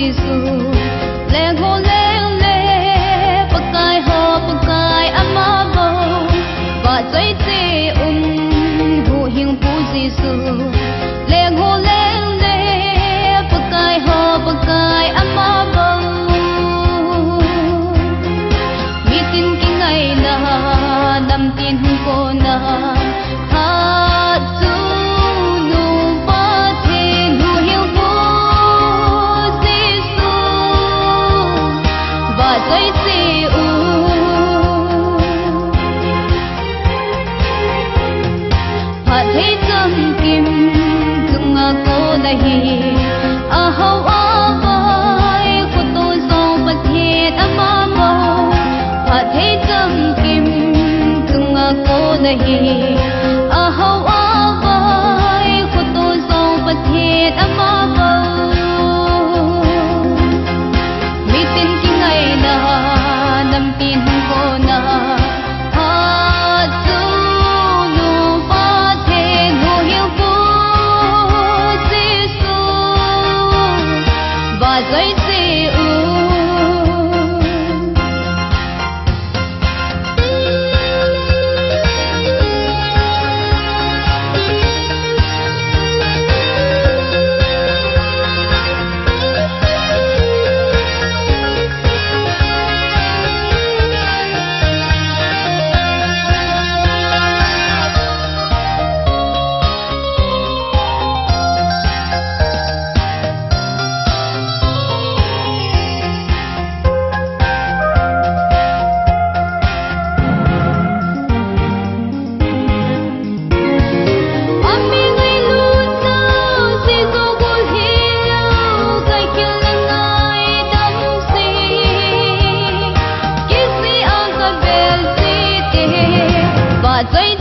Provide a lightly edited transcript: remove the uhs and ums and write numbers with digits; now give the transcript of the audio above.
Giêsu leng ho leng le pakai ho pakai ama bo ba chai che hu hing pu Giêsu leng ho leng le pakai ho pakai ama bo mi tin ki ngai na nam tin ko na Zai